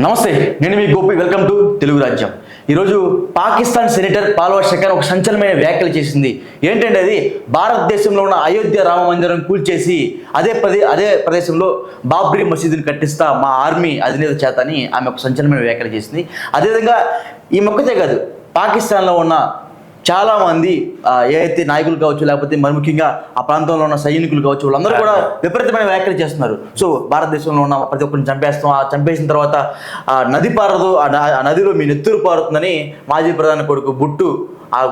నమస్తే, నేను మీ Gopi. Welcome to Telugu రాజ్యం. ఈరోజు పాకిస్తాన్ సెనేటర్ పాల్వా షెకాన్ ఒక సంచలనమైన వ్యాఖ్యలు చేసింది. ఏంటంటే అది భారతదేశంలో ఉన్న అయోధ్య రామ మందిరం కూల్చేసి అదే ప్రదేశంలో బాబ్రీ మసీదుని కట్టిస్తా మా ఆర్మీ అధినేత చేత అని ఆమె ఒక సంచలనమైన వ్యాఖ్యలు చేసింది. అదేవిధంగా ఈ మొక్కతే కాదు, పాకిస్తాన్లో ఉన్న చాలామంది ఏదైతే నాయకులు కావచ్చు, లేకపోతే మరి ముఖ్యంగా ఆ ప్రాంతంలో ఉన్న సైనికులు కావచ్చు, వాళ్ళందరూ కూడా విపరీతమైన వ్యాఖ్యలు చేస్తున్నారు. సో భారతదేశంలో ఉన్న ప్రతి ఒక్కరిని చంపేస్తాం, ఆ చంపేసిన తర్వాత ఆ నది పారదు, ఆ నదిలో మీ నెత్తురు పారుతుందని మాజీ ప్రధాని కొడుకు బుట్టు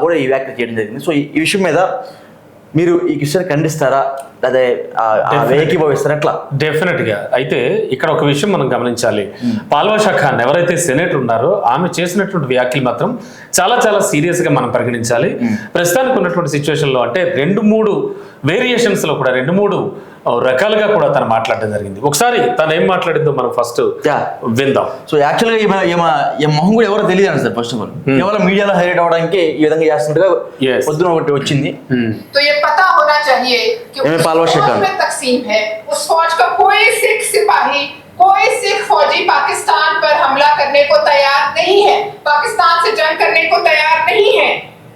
కూడా ఈ వ్యాఖ్యలు చేయడం జరిగింది. సో ఈ విషయం మీద మీరు ఈ విషయాన్ని ఖండిస్తారా, అదే ఏకీభవిస్తారా? ఎట్లా? డెఫినెట్ గా. అయితే ఇక్కడ ఒక విషయం మనం గమనించాలి. పాల్వా షెకాన్ ఎవరైతే సెనేటర్ ఉన్నారో ఆమె చేసినటువంటి వ్యాఖ్యలు మాత్రం చాలా చాలా సీరియస్ గా మనం పరిగణించాలి. ప్రస్తుతానికి ఉన్నటువంటి సిచ్యువేషన్ లో అంటే 2-3 వేరియేషన్స్ లో కూడా 2-3 రకాలుగా కూడా తను మాట్లాడడం జరిగింది. ఒకసారి తను ఏం మాట్లాడిందో మనం ఫస్ట్ విందాం. సో యాక్చువల్గా ఈ మొహం కూడా ఎవరో తెలియదు సార్. ఫస్ట్ ఆఫ్ ఆల్ కేవలం మీడియాలో హైలైట్ అవడానికి ఈ విధంగా చేస్తుండగా పొద్దున ఒకటి వచ్చింది. पालवा शेकान तकसीम है, उस फौज का कोई सिख फौजी पाकिस्तान पर हमला करने को तैयार नहीं है, पाकिस्तान से जंग करने को तैयार नहीं है,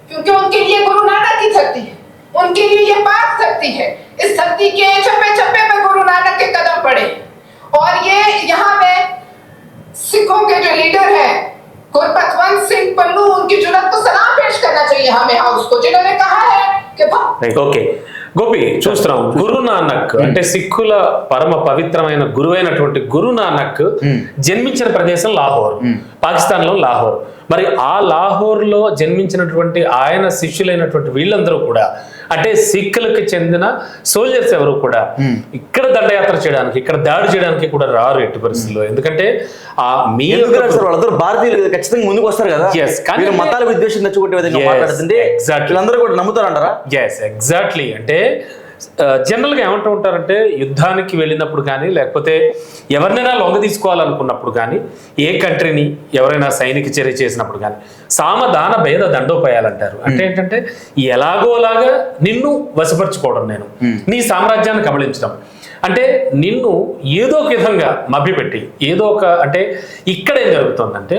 क्योंकि उनके लिए गुरु नानक की धरती है, उनके लिए ये पाक धरती है। इस धरती के चप्पे चप्पे पे गुरु नानक के कदम पड़े और ये यहाँ पे सिखों के जो लीडर हैं गुरपतवंत सिंह पन्नू, उनकी जुर्रत को सलाम पेश करना चाहिए हमें हाउस को, जिन्होंने कहा है कि ఓకే గోపి, చూస్తున్నాం గురు నానక్ అంటే సిక్కుల పరమ పవిత్రమైన గురువైనటువంటి గురు నానక్ జన్మించిన ప్రదేశం లాహోర్, పాకిస్తాన్ లో లాహోర్. మరి ఆ లాహోర్ లో జన్మించినటువంటి ఆయన శిష్యులైనటువంటి వీళ్ళందరూ కూడా అంటే సిక్కులకు చెందిన సోల్జర్స్ ఎవరు కూడా ఇక్కడ దండయాత్ర చేయడానికి, ఇక్కడ దాడి చేయడానికి కూడా రారు ఎట్టి పరిస్థితుల్లో. ఎందుకంటే ఆ వాళ్ళందరూ భారతీయులు ఖచ్చితంగా ముందుకు వస్తారు కదా. కానీ మతాల విద్వేషం తెచ్చుకుంటే విధంగా మాట్లాడుతుంటే అందరూ కూడా నమ్ముతారంటారా? ఎగ్జాక్ట్లీ. అంటే జనరల్గా ఏమంటూ ఉంటారంటే యుద్ధానికి వెళ్ళినప్పుడు కానీ లేకపోతే ఎవరినైనా లొంగ తీసుకోవాలనుకున్నప్పుడు కానీ ఏ కంట్రీని ఎవరైనా సైనిక చర్య చేసినప్పుడు కానీ సామధాన భేద దండోపాయాలంటారు. అంటే ఏంటంటే ఎలాగోలాగా నిన్ను వశపరుచుకోవడం, నేను నీ సామ్రాజ్యాన్ని కబళించడం, అంటే నిన్ను ఏదో ఒక విధంగా మభ్యపెట్టి ఏదో ఒక అంటే ఇక్కడ ఏం జరుగుతుందంటే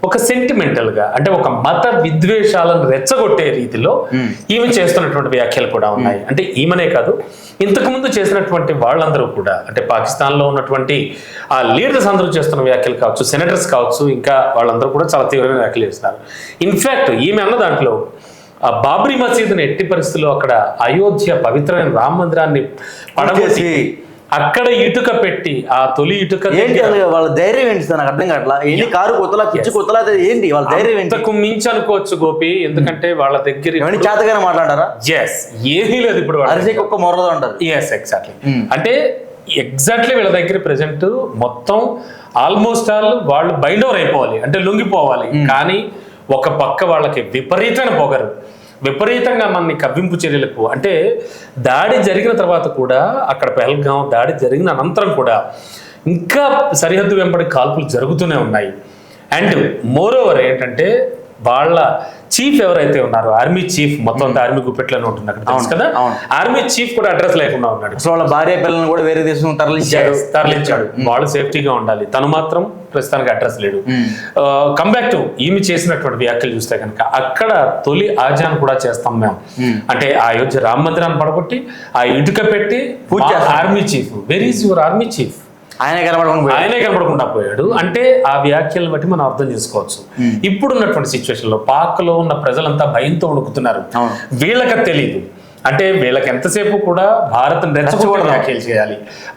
ఒక సెంటిమెంటల్ గా అంటే ఒక మత విద్వేషాలను రెచ్చగొట్టే రీతిలో ఈమె చేస్తున్నటువంటి వ్యాఖ్యలు కూడా ఉన్నాయి. అంటే ఈమెనే కాదు, ఇంతకు ముందు చేసినటువంటి వాళ్ళందరూ కూడా అంటే పాకిస్తాన్ లో ఉన్నటువంటి ఆ లీడర్స్ అందరూ చేస్తున్న వ్యాఖ్యలు కావచ్చు, సెనేటర్స్ కావచ్చు, ఇంకా వాళ్ళందరూ కూడా చాలా తీవ్రమైన వ్యాఖ్యలు చేస్తున్నారు. ఇన్ఫాక్ట్ ఈమె అన్న దాంట్లో ఆ బాబ్రీ మసీదుని ఎట్టి పరిస్థితుల్లో అక్కడ అయోధ్య పవిత్రమైన రామ మందిరాన్ని పడగొట్టి అక్కడ ఇటుక పెట్టి ఆ తొలి ఇటుక వాళ్ళ ధైర్యం ఏంటి సార్? నాకు అర్థం కావట్లా. ఏంటి కారు కొత్తలా పిచ్చి కొత్తలా ఏంటి వాళ్ళ ధైర్యం? ఇంతకు మించి అనుకోవచ్చు గోపి, ఎందుకంటే వాళ్ళ దగ్గర చేతగానే మాట్లాడారా? ఏమీ లేదు. ఇప్పుడు ఒక్క మొరలో అంటారు. ఎగ్జాక్ట్లీ. అంటే ఎగ్జాక్ట్లీ వీళ్ళ దగ్గర ప్రెసెంట్ మొత్తం ఆల్మోస్ట్ వాళ్ళు బైండ్ ఓవర్ అయిపోవాలి, అంటే లొంగిపోవాలి. కానీ ఒక పక్క వాళ్ళకి విపరీతమైన పొగరు, విపరీతంగా మనని కవ్వింపు చర్యలకు అంటే దాడి జరిగిన తర్వాత కూడా అక్కడ పెహల్గాం దాడి జరిగిన అనంతరం కూడా ఇంకా సరిహద్దు వెంబడి కాల్పులు జరుగుతూనే ఉన్నాయి. అండ్ మోర్ ఓవర్ ఏంటంటే వాళ్ళ చీఫ్ ఎవరైతే ఉన్నారో ఆర్మీ చీఫ్, మొత్తం అంతా ఆర్మీ గుప్పెట్లోనే ఉంటున్నారు తెలుసు కదా, ఆర్మీ చీఫ్ కూడా అడ్రస్ లేకుండా ఉన్నాడు. అసలు వాళ్ళ భార్య పిల్లలను కూడా వేరే దేశం తరలించాడు. వాళ్ళు సేఫ్టీగా ఉండాలి, తను మాత్రం ప్రస్తుతానికి అడ్రస్ లేడు. కంబ్యాక్ టు ఈమె చేసినటువంటి వ్యాఖ్యలు చూస్తే కనుక అక్కడ తొలి ఆజాన్ కూడా చేస్తాం మేము, అంటే ఆ అయోధ్య రామ మందిరాన్ని పడగొట్టి ఆ ఇటుక పెట్టి army chief, where is your army chief? ఆయనే కనబడకుండా పోయాడు. అంటే ఆ వ్యాఖ్యలను బట్టి మనం అర్థం చేసుకోవచ్చు. ఇప్పుడున్నటువంటి సిచ్యువేషన్ లో పాక్ లో ఉన్న ప్రజలంతా భయంతో ఉడుకుతున్నారు. వీళ్ళకి తెలియదు, అంటే వీళ్ళకి ఎంతసేపు కూడా భారత్ని రెచ్చగొట్టే వ్యాఖ్యలు చేయాలి,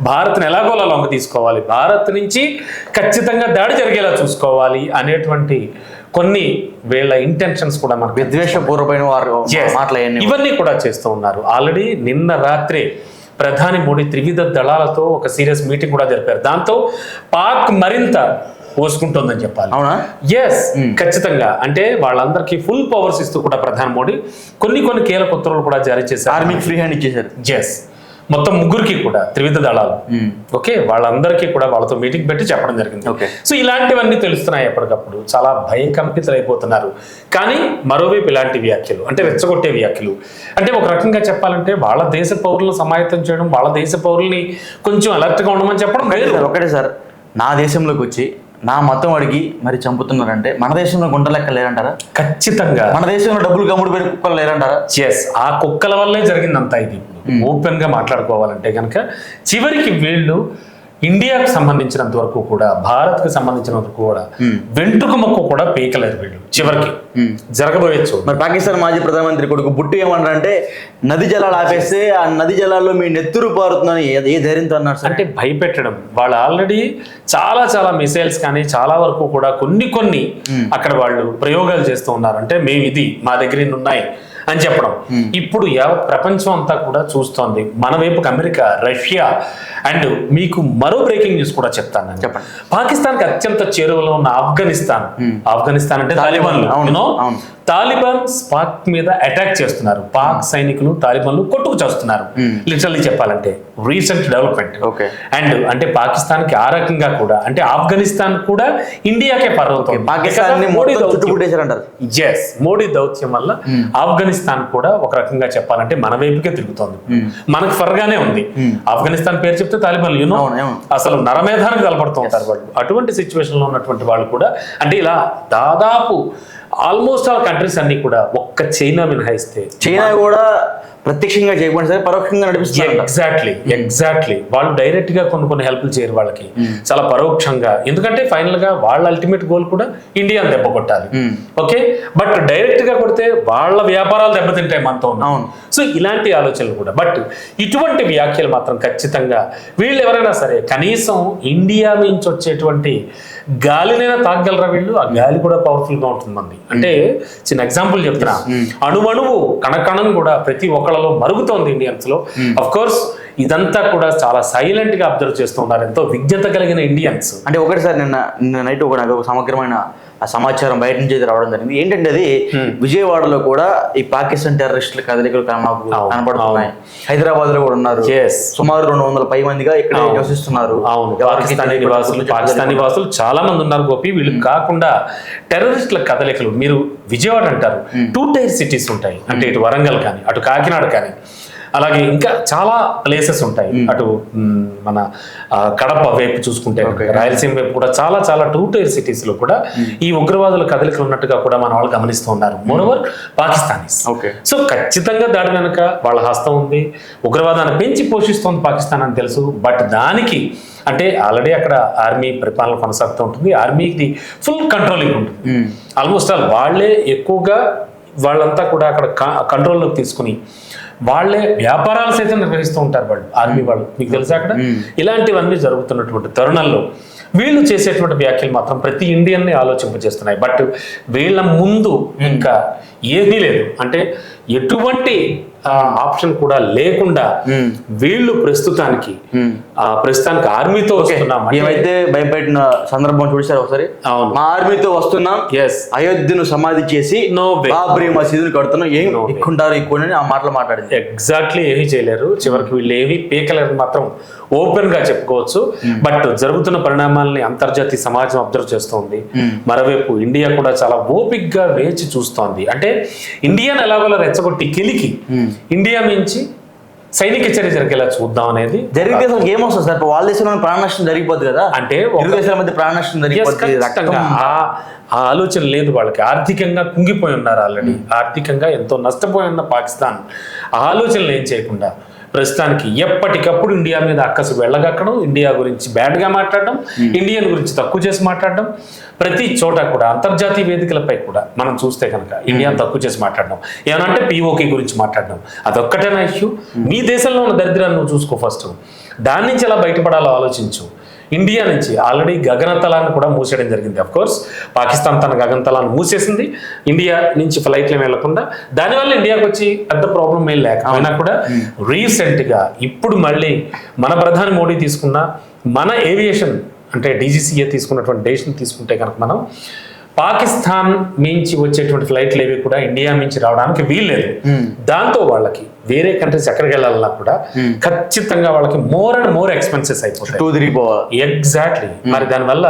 భారత్ని ఎలాగోలా లొంగ తీసుకోవాలి, భారత్ నుంచి ఖచ్చితంగా దాడి జరిగేలా చూసుకోవాలి అనేటువంటి కొన్ని వీళ్ళ ఇంటెన్షన్స్ కూడా మనకు విద్వేషపూర్వమైన ఇవన్నీ కూడా చేస్తూ ఉన్నారు. ఆల్రెడీ నిన్న రాత్రే ప్రధాని మోడీ త్రివిధ దళాలతో ఒక సీరియస్ మీటింగ్ కూడా జరిపారు. దాంతో పాక్ మరింత పోసుకుంటుందని చెప్పాలి. అవునా? ఎస్, ఖచ్చితంగా. అంటే వాళ్ళందరికీ ఫుల్ పవర్స్ ఇస్తూ కూడా ప్రధాని మోడీ కొన్ని కీలక ఉత్తర్వులు కూడా జారీ చేశారు. ఆర్మీకి ఫ్రీ హ్యాండ్ ఇచ్చేశారు. ఎస్, మొత్తం ముగ్గురికి కూడా త్రివిధ దళాలు. ఓకే, వాళ్ళందరికీ కూడా వాళ్ళతో మీటింగ్ పెట్టి చెప్పడం జరిగింది. సో ఇలాంటివన్నీ తెలుస్తున్నాయి ఎప్పటికప్పుడు, చాలా భయం కంపితులైపోతున్నారు. కానీ మరోవైపు ఇలాంటి వ్యాఖ్యలు అంటే రెచ్చగొట్టే వ్యాఖ్యలు, అంటే ఒక రకంగా చెప్పాలంటే వాళ్ళ దేశ పౌరులను సమాయత్తం చేయడం, వాళ్ళ దేశ పౌరుల్ని కొంచెం అలర్ట్గా ఉండమని చెప్పడం. ఒకటే సార్, నా దేశంలోకి వచ్చి నా మతం అడిగి మరి చంపుతున్నారంటే మన దేశంలో గుంట లెక్క లేరంటారా? ఖచ్చితంగా మన దేశంలో డబ్బులు కమ్ముడు పెరిగి కుక్కలు లేరంటారా? ఎస్, ఆ కుక్కల వల్లే జరిగిందంతా ఇది. ఓపెన్ గా మాట్లాడుకోవాలంటే కనుక చివరికి వీళ్ళు ఇండియాకు సంబంధించినంత వరకు కూడా, భారత్ కు సంబంధించినంత వరకు కూడా వెంట్రుక మొక్క కూడా పీకలేరు వీళ్ళు చివరికి. జరగబోయచ్చు. మరి పాకిస్తాన్ మాజీ ప్రధానమంత్రి కొడుకు బుట్టు ఏమన్నారంటే నది జలాలు ఆపేస్తే ఆ నది జలాల్లో మీ నెత్తురు పారుతుందని ఏ ధైర్యంతో అన్నారు సార్? అంటే భయపెట్టడం. వాళ్ళు ఆల్రెడీ చాలా చాలా మిసైల్స్ కానీ చాలా వరకు కూడా కొన్ని అక్కడ వాళ్ళు ప్రయోగాలు చేస్తూ ఉన్నారు. అంటే మేము ఇది మా దగ్గర ఇన్ని ఉన్నాయి అని చెప్పడం. ఇప్పుడు యావత్ ప్రపంచం అంతా కూడా చూస్తోంది మన వైపుకి. అమెరికా, రష్యా, అండ్ మీకు మరో బ్రేకింగ్ న్యూస్ కూడా చెప్తాను నేను. చెప్పండి. పాకిస్తాన్ కి అత్యంత చేరువలో ఉన్న ఆఫ్ఘనిస్తాన్ అంటే తాలిబాన్లు. తాలిబాన్ పాక్ మీద అటాక్ చేస్తున్నారు. పాక్ సైనికులు తాలిబాన్లు కొట్టుకు చేస్తున్నారు. లిటరల్లీ చెప్పాలంటే రీసెంట్ డెవలప్మెంట్. అండ్ అంటే పాకిస్తాన్ కి ఆ రకంగా కూడా, అంటే ఆఫ్ఘనిస్తాన్ కూడా ఇండియాకే పర్వతం. మోడీ దౌత్యం వల్ల ఆఫ్ఘనిస్తాన్ కూడా ఒక రకంగా చెప్పాలంటే మన వైపుకే తిరుగుతోంది. మనకు ఫర్గానే ఉంది. ఆఫ్ఘనిస్తాన్ పేరు చెప్తే తాలిబాన్లు అసలు నరమేధానికి తలపడుతూ ఉంటారు వాళ్ళు. అటువంటి సిచ్యువేషన్ లో ఉన్నటువంటి వాళ్ళు కూడా, అంటే ఇలా దాదాపు ఆల్మోస్ట్ ఆల్ కంట్రీస్ అన్ని కూడా ఒక్క చైనా మినహాయిస్తే, చైనా కూడా ప్రత్యక్షంగా చేయకుండా సరే పరోక్షంగా నడిపిస్తుంది. ఎగ్జాక్ట్లీ వాళ్ళు డైరెక్ట్ గా కొన్ని హెల్ప్లు చేయరు వాళ్ళకి, చాలా పరోక్షంగా. ఎందుకంటే ఫైనల్ గా వాళ్ళ అల్టిమేట్ గోల్ కూడా ఇండియాని దెబ్బ కొట్టాలి. ఓకే, బట్ డైరెక్ట్ గా కొడితే వాళ్ళ వ్యాపారాలు దెబ్బతింటాయి మనతో ఉన్నాం. సో ఇలాంటి ఆలోచనలు కూడా. బట్ ఇటువంటి వ్యాఖ్యలు మాత్రం ఖచ్చితంగా వీళ్ళు ఎవరైనా సరే కనీసం ఇండియా నుంచి వచ్చేటువంటి గాలినైనా తాగగలరా వీళ్ళు? ఆ గాలి కూడా పవర్ఫుల్ గా ఉంటుంది మంది. అంటే చిన్న ఎగ్జాంపుల్ చెప్తున్నా, అణువణువు కణకణం కూడా ప్రతి ఒక్కళ్ళలో మరుగుతోంది ఇండియన్స్ లో. అఫ్ కోర్స్ ఇదంతా కూడా చాలా సైలెంట్ గా అబ్జర్వ్ చేస్తూ ఉన్నారు ఎంతో విజ్ఞత కలిగిన ఇండియన్స్. అంటే ఒకటిసారి నిన్న నైట్ ఒక సమగ్రమైన సమాచారం బయట నుంచి రావడం జరిగింది. ఏంటంటే అది విజయవాడలో కూడా ఈ పాకిస్తాన్ టెర్రరిస్టుల కదలికలు కనబడుతున్నాయి. హైదరాబాద్ లో కూడా ఉన్నారు. సుమారు 200 పై మందిగా ఇక్కడ నివసిస్తున్నారు. పాకిస్తానీ నివాసులు చాలా మంది ఉన్నారు గోపి. వీళ్ళు కాకుండా టెర్రరిస్టుల కదలికలు, మీరు విజయవాడ అంటారు, 2 టైర్ సిటీస్ ఉంటాయి. అంటే ఇటు వరంగల్ కానీ అటు కాకినాడ కానీ, అలాగే ఇంకా చాలా ప్లేసెస్ ఉంటాయి. అటు మన కడప వైపు చూసుకుంటే, రాయలసీమ వైపు కూడా చాలా చాలా 2 టైర్ సిటీస్ లో కూడా ఈ ఉగ్రవాదుల కదలికలు ఉన్నట్టుగా కూడా మన వాళ్ళు గమనిస్తూ ఉన్నారు. మోరోవర్ పాకిస్తానీస్. సో ఖచ్చితంగా దాడి వెనుక వాళ్ళ హస్తం ఉంది. ఉగ్రవాదాన్ని పెంచి పోషిస్తోంది పాకిస్తాన్ అని తెలుసు. బట్ దానికి అంటే ఆల్రెడీ అక్కడ ఆర్మీ పరిపాలన కొనసాగుతూ ఉంటుంది. ఆర్మీకి ఫుల్ కంట్రోలింగ్ ఉంటుంది. ఆల్మోస్ట్ ఆల్ వాళ్ళే ఎక్కువగా వాళ్ళంతా కూడా అక్కడ కంట్రోల్లోకి తీసుకుని వాళ్ళే వ్యాపారాలు సైతం నిర్వహిస్తూ ఉంటారు వాళ్ళు, ఆర్మీ వాళ్ళు. మీకు తెలుసా అక్కడ ఇలాంటివన్నీ జరుగుతున్నటువంటి తరుణంలో వీళ్ళు చేసేటువంటి వ్యాఖ్యలు మాత్రం ప్రతి ఇండియన్ని ఆలోచింపజేస్తున్నాయి. బట్ వీళ్ళ ముందు ఇంకా ఏమీ లేదు. అంటే ఎటువంటి ఆప్షన్ కూడా లేకుండా వీళ్ళు ప్రస్తుతానికి ఆర్మీతో వస్తున్నాం. ఏమైతే భయపెట్టిన సందర్భం చూసారు ఒకసారి. అవును, మా ఆర్మీతో వస్తున్నాం, అయోధ్యను సమాధి చేసి బాబ్రీ మసీదుని కడుతున్నాం, ఏం ఎక్కుంటారు ఎక్కువ ఆ మాటలు మాట్లాడింది. ఎగ్జాక్ట్లీ ఏమీ చేయలేరు. చివరికి వీళ్ళు ఏమీ పీకలేరు మాత్రం ఓపెన్ గా చెప్పుకోవచ్చు. బట్ జరుగుతున్న పరిణామాలని అంతర్జాతీయ సమాజం అబ్జర్వ్ చేస్తోంది. మరోవైపు ఇండియా కూడా చాలా ఓపిక్ గా వేచి చూస్తోంది. అంటే ఇండియాని ఎలాగోలా రెచ్చగొట్టి కిలికి ఇండియా నుంచి సైనిక చర్య జరిగేలా చూద్దాం అనేది జరిగితే అసలు ఏం వస్తుంది సార్? వాళ్ళ దేశంలో ప్రాణ నష్టం జరిగిపోతుంది కదా. అంటే దేశాల మధ్య ప్రాణ నష్టం జరిగిపోతుంది. ఆ ఆలోచన లేదు వాళ్ళకి. ఆర్థికంగా కుంగిపోయి ఉన్నారు ఆల్రెడీ. ఆర్థికంగా ఎంతో నష్టపోయి ఉన్న పాకిస్తాన్ ఆ ఆలోచనలు ఏం చేయకుండా ప్రస్తుతానికి ఎప్పటికప్పుడు ఇండియా మీద అక్కసు వెళ్ళగక్కడం, ఇండియా గురించి బ్యాడ్గా మాట్లాడడం, ఇండియన్ గురించి తక్కువ చేసి మాట్లాడడం, ప్రతి చోట కూడా అంతర్జాతీయ వేదికలపై కూడా మనం చూస్తే కనుక ఇండియాను తక్కువ చేసి మాట్లాడడం, ఏమనంటే POK గురించి మాట్లాడడం, అదొక్కటేనా ఇష్యూ? మీ దేశంలో ఉన్న దరిద్రాన్ని నువ్వు చూసుకో ఫస్ట్. దాని నుంచి ఎలా బయటపడాలో ఆలోచించు. ఇండియా నుంచి ఆల్రెడీ గగనతలాన్ని కూడా మూసేయడం జరిగింది. అఫ్ కోర్స్ పాకిస్తాన్ తన గగనతలాన్ని మూసేసింది, ఇండియా నుంచి ఫ్లైట్లు వెళ్లకుండా. దానివల్ల ఇండియాకి వచ్చి పెద్ద ప్రాబ్లం ఏం లేకపోయినా కూడా రీసెంట్ గా ఇప్పుడు మళ్ళీ మన ప్రధాని మోడీ తీసుకున్న మన ఏవియేషన్ అంటే DGCA తీసుకున్నటువంటి డెసిషన్ తీసుకుంటే కనుక మనం పాకిస్తాన్ నుంచి వచ్చేటువంటి ఫ్లైట్లు ఏవి కూడా ఇండియా నుంచి రావడానికి వీల్లేదు. దాంతో వాళ్ళకి వేరే కంట్రీస్ ఎక్కడికి వెళ్ళాలన్నా కూడా ఖచ్చితంగా వాళ్ళకి మోర్ అండ్ మోర్ ఎక్స్పెన్సెస్ అయిపోతాయి. ఎగ్జాక్ట్లీ. మరి దానివల్ల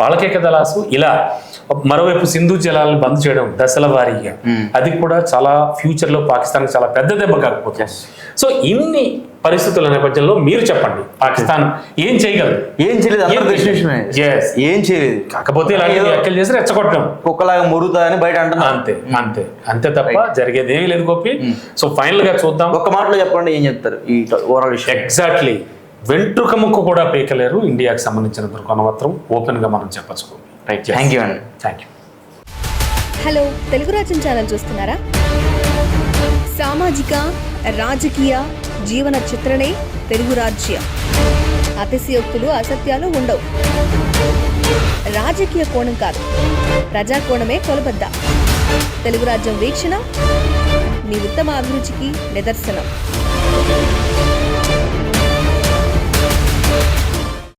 వాళ్ళకే కదా లాసు. ఇలా మరోవైపు సింధు జలాలను బంద్ చేయడం దశల వారీగా, అది కూడా చాలా ఫ్యూచర్ లో పాకిస్తాన్ చాలా పెద్ద దెబ్బ కాకపోతుంది. సో ఇన్ని పరిస్థితుల నేపథ్యంలో మీరు చెప్పండి, పాకిస్తాన్ ఏం చేయగలదు? ఏం చేయలేదు, అందరూ తెలిసిన విషయమే. Yes. ఏం చేయలేదు, కాకపోతే ఇలాంటి వ్యాఖ్యలు చేసి రెచ్చగొట్టడం కుక్కలాగా మురుగుతా అని బయట అంటున్నా. అంతే అంతే అంతే తప్ప జరిగేది ఏమీ లేదు గోపి. సో ఫైనల్ గా చూద్దాం. ఒక్క మాటలో చెప్పండి, ఏం చెప్తారు ఈ ఓవరాల్ విషయం? ఎగ్జాక్ట్లీ, వెంట్రుక ముక్కు కూడా పీకలేరు ఇండియాకి సంబంధించినంత వరకు మాత్రం ఓపెన్ గా మనం చెప్పచ్చు. రైట్, థ్యాంక్ యూ అండి. Thank you. హలో, తెలుగు రాజ్యం ఛానల్ చూస్తున్నారా? సామాజిక రాజకీయ జీవన చిత్రణే తెలుగు రాజ్యం. అతిశయోక్తులు అసత్యాలు ఉండవు. రాజకీయ కోణం కాదు, ప్రజా కోణమే కొలబద్ద. తెలుగు రాజ్యం వీక్షణ మీ ఉత్తమ అభిరుచికి నిదర్శనం.